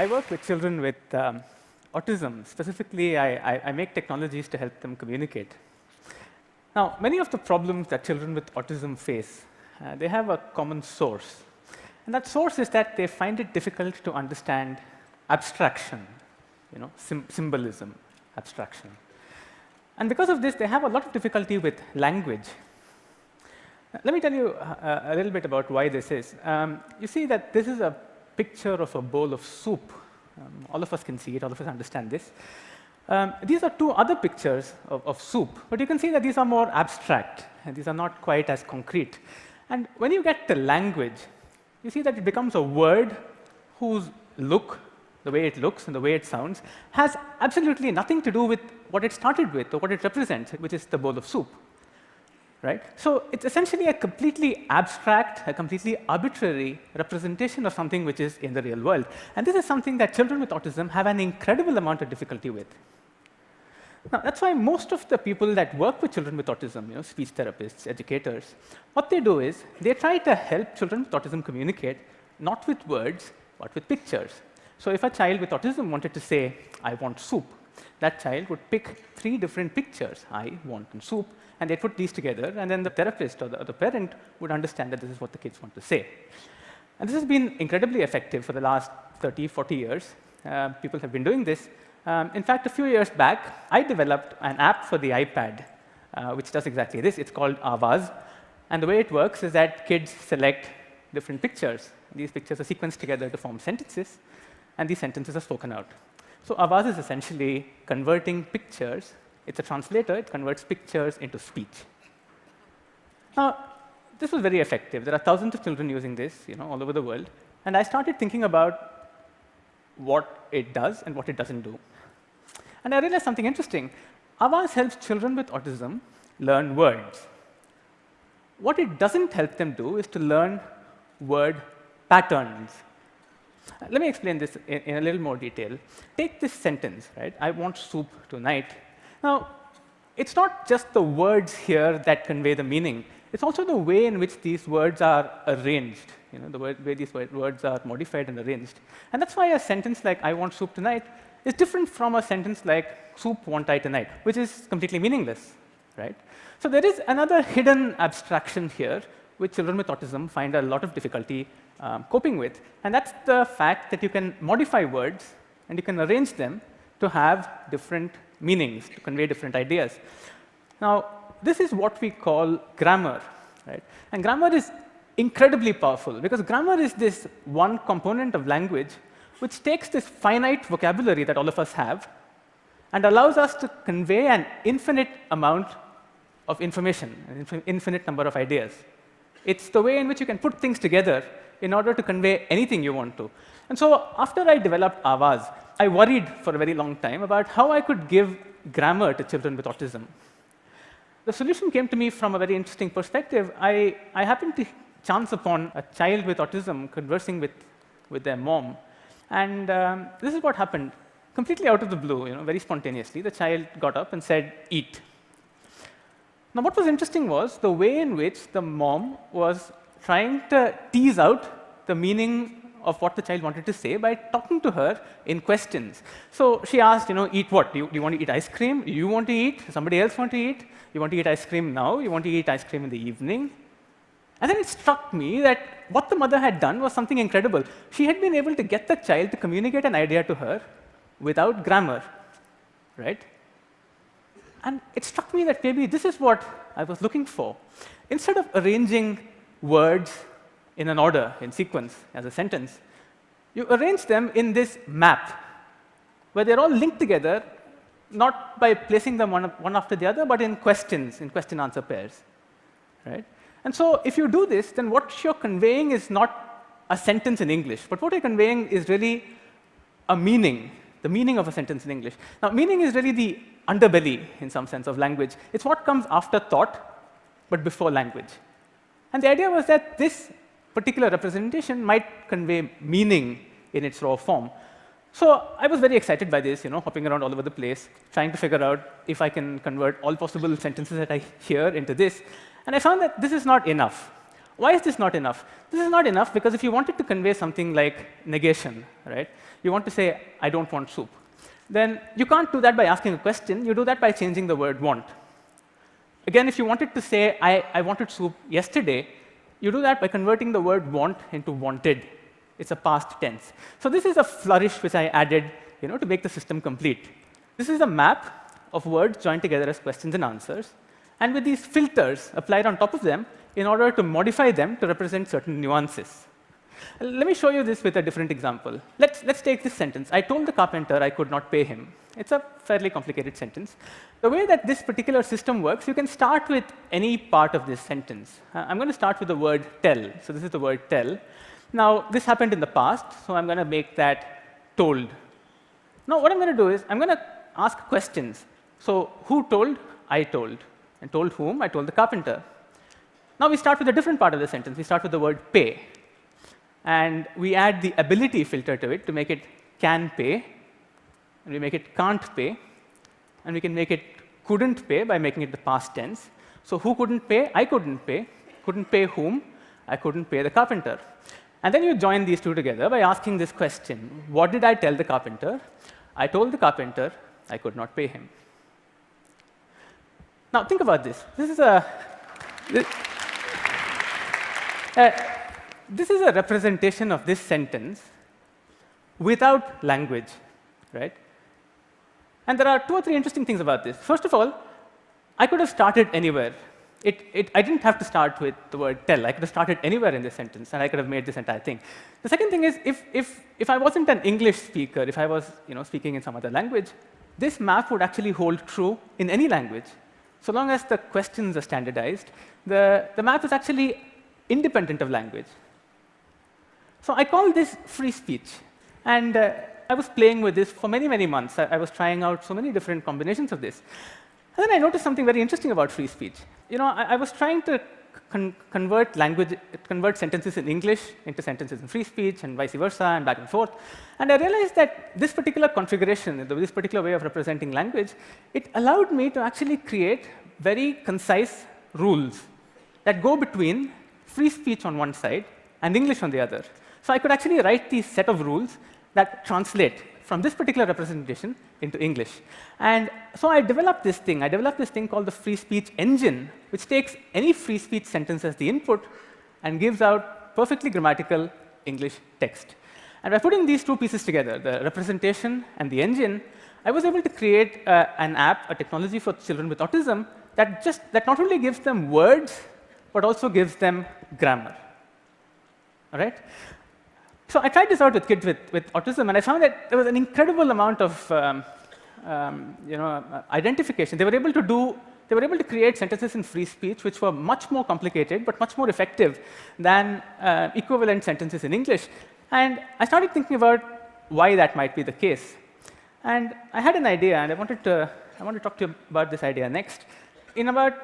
I work with children with autism. Specifically, I make technologies to help them communicate. Now, many of the problems that children with autism face, they have a common source. And that source is that they find it difficult to understand abstraction, symbolism, abstraction. And because of this, they have a lot of difficulty with language. Let me tell you a little bit about why this is. You see that this is a picture of a bowl of soup. All of us can see it, all of us understand this. These are two other pictures of soup, but you can see that these are more abstract, and these are not quite as concrete. And when you get to language, you see that it becomes a word whose look, the way it looks and the way it sounds, has absolutely nothing to do with what it started with or what it represents, which is the bowl of soup. Right? So it's essentially a completely abstract, a completely arbitrary representation of something which is in the real world. And this is something that children with autism have an incredible amount of difficulty with. Now, that's why most of the people that work with children with autism, speech therapists, educators, what they do is they try to help children with autism communicate not with words, but with pictures. So if a child with autism wanted to say, "I want soup," that child would pick 3 different pictures, "I want" and "soup," and they'd put these together, and then the therapist or the parent would understand that this is what the kids want to say. And this has been incredibly effective for the last 30, 40 years. People have been doing this. In fact, a few years back, I developed an app for the iPad, which does exactly this. It's called Avaz. And the way it works is that kids select different pictures. These pictures are sequenced together to form sentences, and these sentences are spoken out. So Avaz is essentially converting pictures. It's a translator. It converts pictures into speech. Now, this was very effective. There are thousands of children using this, all over the world. And I started thinking about what it does and what it doesn't do. And I realized something interesting. Avaz helps children with autism learn words. What it doesn't help them do is to learn word patterns. Let me explain this in a little more detail. Take this sentence, right? "I want soup tonight." Now, it's not just the words here that convey the meaning. It's also the way in which these words are arranged, the way these words are modified and arranged. And that's why a sentence like "I want soup tonight" is different from a sentence like "soup want I tonight," which is completely meaningless, right? So there is another hidden abstraction here, which children with autism find a lot of difficulty coping with. And that's the fact that you can modify words, and you can arrange them to have different meanings, to convey different ideas. Now, this is what we call grammar, right? And grammar is incredibly powerful, because grammar is this one component of language which takes this finite vocabulary that all of us have and allows us to convey an infinite amount of information, an infinite number of ideas. It's the way in which you can put things together in order to convey anything you want to. And so after I developed Avaz, I worried for a very long time about how I could give grammar to children with autism. The solution came to me from a very interesting perspective. I happened to chance upon a child with autism conversing with their mom. And this is what happened. Completely out of the blue, very spontaneously, the child got up and said, "Eat." Now, what was interesting was the way in which the mom was trying to tease out the meaning of what the child wanted to say by talking to her in questions. So she asked, "Eat what? Do you want to eat ice cream? Do you want to eat? Somebody else want to eat? You want to eat ice cream now? You want to eat ice cream in the evening?" And then it struck me that what the mother had done was something incredible. She had been able to get the child to communicate an idea to her without grammar, right? And it struck me that maybe this is what I was looking for. Instead of arranging words in an order, in sequence, as a sentence, you arrange them in this map, where they're all linked together, not by placing them one after the other, but in questions, in question-answer pairs, right? And so if you do this, then what you're conveying is not a sentence in English, but what you're conveying is really a meaning, the meaning of a sentence in English. Now, meaning is really the underbelly, in some sense, of language. It's what comes after thought, but before language. And the idea was that this particular representation might convey meaning in its raw form. So I was very excited by this, hopping around all over the place, trying to figure out if I can convert all possible sentences that I hear into this. And I found that this is not enough. Why is this not enough? This is not enough because if you wanted to convey something like negation, right? You want to say, I don't want soup. Then you can't do that by asking a question. You do that by changing the word want. Again, if you wanted to say, I wanted soup yesterday, you do that by converting the word want into wanted. It's a past tense. So this is a flourish which I added to make the system complete. This is a map of words joined together as questions and answers, and with these filters applied on top of them in order to modify them to represent certain nuances. Let me show you this with a different example. Let's take this sentence. I told the carpenter I could not pay him. It's a fairly complicated sentence. The way that this particular system works, you can start with any part of this sentence. I'm going to start with the word tell. So this is the word tell. Now, this happened in the past, so I'm going to make that told. Now, what I'm going to do is I'm going to ask questions. So who told? I told. And told whom? I told the carpenter. Now we start with a different part of the sentence. We start with the word pay. And we add the ability filter to it to make it can pay. And we make it can't pay. And we can make it couldn't pay by making it the past tense. So who couldn't pay? I couldn't pay. Couldn't pay whom? I couldn't pay the carpenter. And then you join these two together by asking this question. What did I tell the carpenter? I told the carpenter I could not pay him. Now think about this. This is a representation of this sentence without language, right? And there are 2 or 3 interesting things about this. First of all, I could have started anywhere. I didn't have to start with the word tell. I could have started anywhere in this sentence, and I could have made this entire thing. The second thing is, if I wasn't an English speaker, if I was speaking in some other language, this map would actually hold true in any language. So long as the questions are standardized, the map is actually independent of language. So I call this free speech. And I was playing with this for many, many months. I was trying out so many different combinations of this. And then I noticed something very interesting about free speech. I was trying to convert sentences in English into sentences in free speech, and vice versa, and back and forth. And I realized that this particular configuration, this particular way of representing language, it allowed me to actually create very concise rules that go between free speech on one side and English on the other. So I could actually write these set of rules that translate from this particular representation into English. And so I developed this thing. I developed this thing called the free speech engine, which takes any free speech sentence as the input and gives out perfectly grammatical English text. And by putting these 2 pieces together, the representation and the engine, I was able to create an app, a technology for children with autism that not only gives them words, but also gives them grammar. All right? So I tried this out with kids with autism, and I found that there was an incredible amount of identification. They were able to create sentences in free speech which were much more complicated but much more effective than equivalent sentences in English. And I started thinking about why that might be the case. And I had an idea, and I want to talk to you about this idea next. In about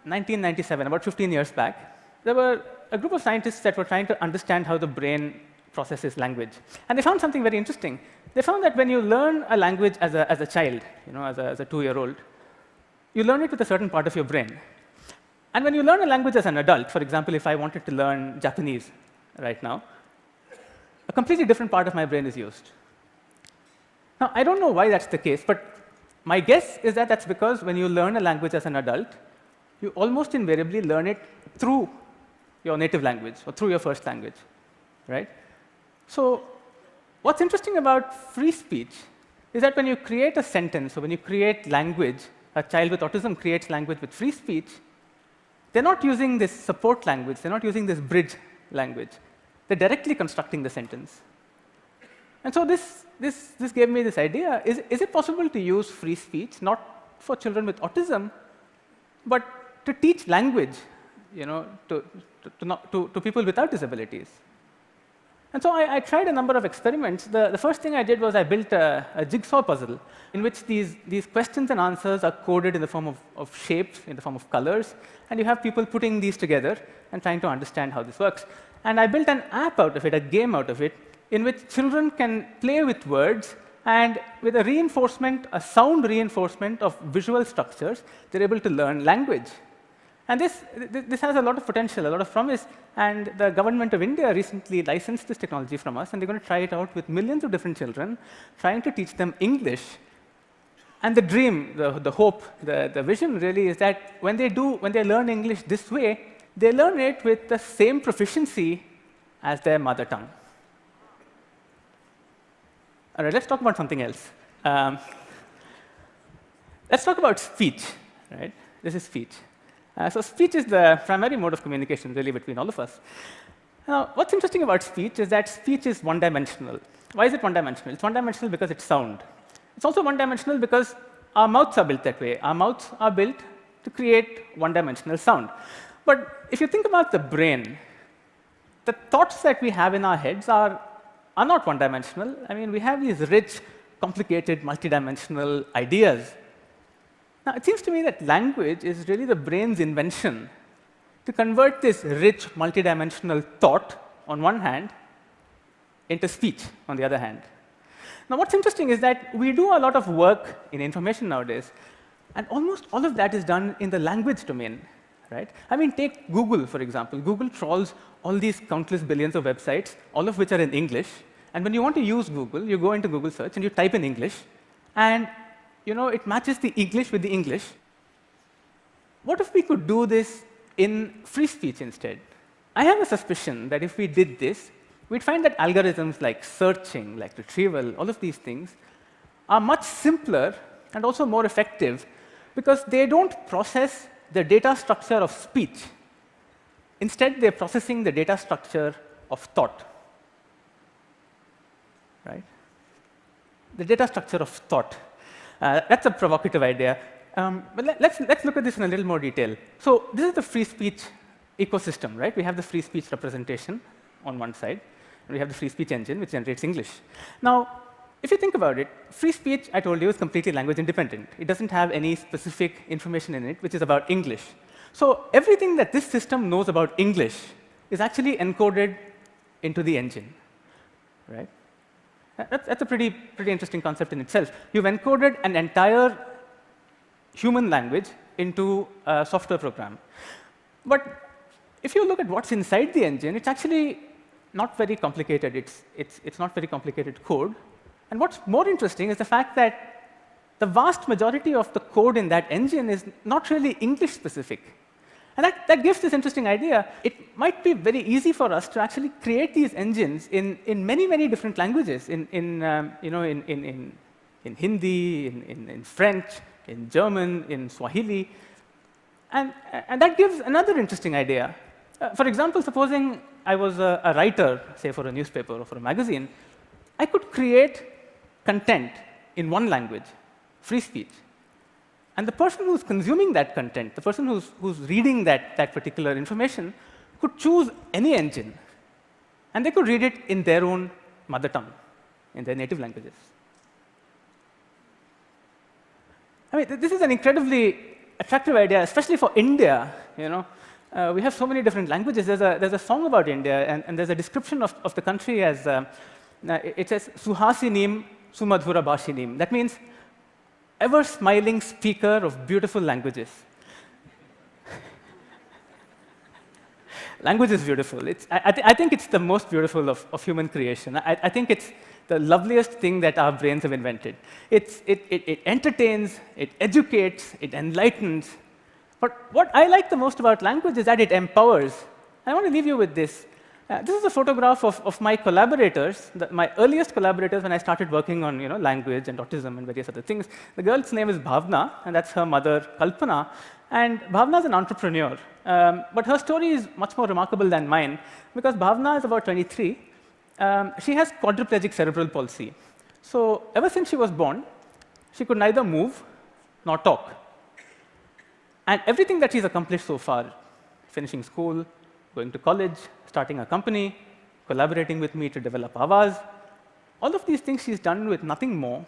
1997, about 15 years back, there were a group of scientists that were trying to understand how the brain processes language. And they found something very interesting. They found that when you learn a language as a child, as a 2-year-old, you learn it with a certain part of your brain. And when you learn a language as an adult, for example, if I wanted to learn Japanese right now, a completely different part of my brain is used. Now, I don't know why that's the case, but my guess is that that's because when you learn a language as an adult, you almost invariably learn it through your native language or through your first language, right? So what's interesting about free speech is that when you create a sentence or when you create language, a child with autism creates language with free speech, they're not using this support language, they're not using this bridge language. They're directly constructing the sentence. And so this gave me this idea. Is it possible to use free speech, not for children with autism, but to teach language to people without disabilities? And so I tried a number of experiments. The first thing I did was I built a jigsaw puzzle in which these questions and answers are coded in the form of shapes, in the form of colors, and you have people putting these together and trying to understand how this works. And I built an app out of it, a game out of it, in which children can play with words, and with a sound reinforcement of visual structures, they're able to learn language. And this has a lot of potential, a lot of promise. And the government of India recently licensed this technology from us, and they're going to try it out with millions of different children, trying to teach them English. And the dream, the hope, the vision really is that when they learn English this way, they learn it with the same proficiency as their mother tongue. All right, let's talk about something else. Let's talk about speech. Right? This is speech. So speech is the primary mode of communication, really, between all of us. Now, what's interesting about speech is that speech is one-dimensional. Why is it one-dimensional? It's one-dimensional because it's sound. It's also one-dimensional because our mouths are built that way. Our mouths are built to create one-dimensional sound. But if you think about the brain, the thoughts that we have in our heads are not one-dimensional. I mean, we have these rich, complicated, multidimensional ideas. Now, it seems to me that language is really the brain's invention to convert this rich, multidimensional thought, on one hand, into speech, on the other hand. Now, what's interesting is that we do a lot of work in information nowadays, and almost all of that is done in the language domain. Right? I mean, take Google, for example. Google trawls all these countless billions of websites, all of which are in English. And when you want to use Google, you go into Google search and you type in English, and it matches the English with the English. What if we could do this in free speech instead? I have a suspicion that if we did this, we'd find that algorithms like searching, like retrieval, all of these things are much simpler and also more effective because they don't process the data structure of speech. Instead, they're processing the data structure of thought. Right? The data structure of thought. That's a provocative idea. But let's look at this in a little more detail. So this is the free speech ecosystem, right? We have the free speech representation on one side, and we have the free speech engine, which generates English. Now, if you think about it, free speech, I told you, is completely language independent. It doesn't have any specific information in it, which is about English. So everything that this system knows about English is actually encoded into the engine, right? That's a pretty interesting concept in itself. You've encoded an entire human language into a software program. But if you look at what's inside the engine, it's actually not very complicated. It's not very complicated code. And what's more interesting is the fact that the vast majority of the code in that engine is not really English-specific. And that gives this interesting idea. It might be very easy for us to actually create these engines in many, many different languages, in Hindi, in French, in German, in Swahili. And that gives another interesting idea. For example, supposing I was a writer, say, for a newspaper or for a magazine, I could create content in one language, free speech. And the person who's consuming that content, the person who's reading that particular information, could choose any engine. And they could read it in their own mother tongue, in their native languages. I mean, this is an incredibly attractive idea, especially for India. We have so many different languages. There's a song about India, and there's a description of the country as, it says, Suhasinim Sumadhura Bashinim. That means ever-smiling speaker of beautiful languages. Language is beautiful. I think it's the most beautiful of human creation. I think it's the loveliest thing that our brains have invented. It entertains, it educates, it enlightens. But what I like the most about language is that it empowers. I want to leave you with this. This is a photograph of my collaborators, my earliest collaborators when I started working on language and autism and various other things. The girl's name is Bhavna, and that's her mother, Kalpana. And Bhavna is an entrepreneur. But her story is much more remarkable than mine, because Bhavna is about 23. She has quadriplegic cerebral palsy. So ever since she was born, she could neither move nor talk. And everything that she's accomplished so far, finishing school, going to college, starting a company, collaborating with me to develop Avaz, all of these things she's done with nothing more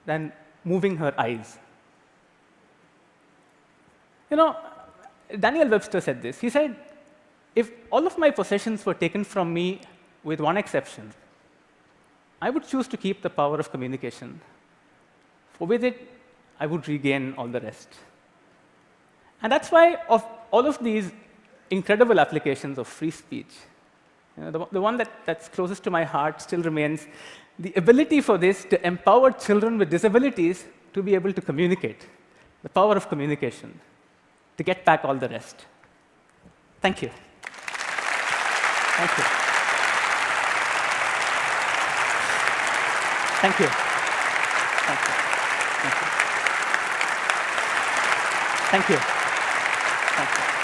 than moving her eyes. Daniel Webster said this. He said, if all of my possessions were taken from me with one exception, I would choose to keep the power of communication. For with it, I would regain all the rest. And that's why of all of these incredible applications of free speech, the one that's closest to my heart still remains the ability for this to empower children with disabilities to be able to communicate, the power of communication, to get back all the rest. Thank you. Thank you. Thank you. Thank you. Thank you. Thank you. Thank you.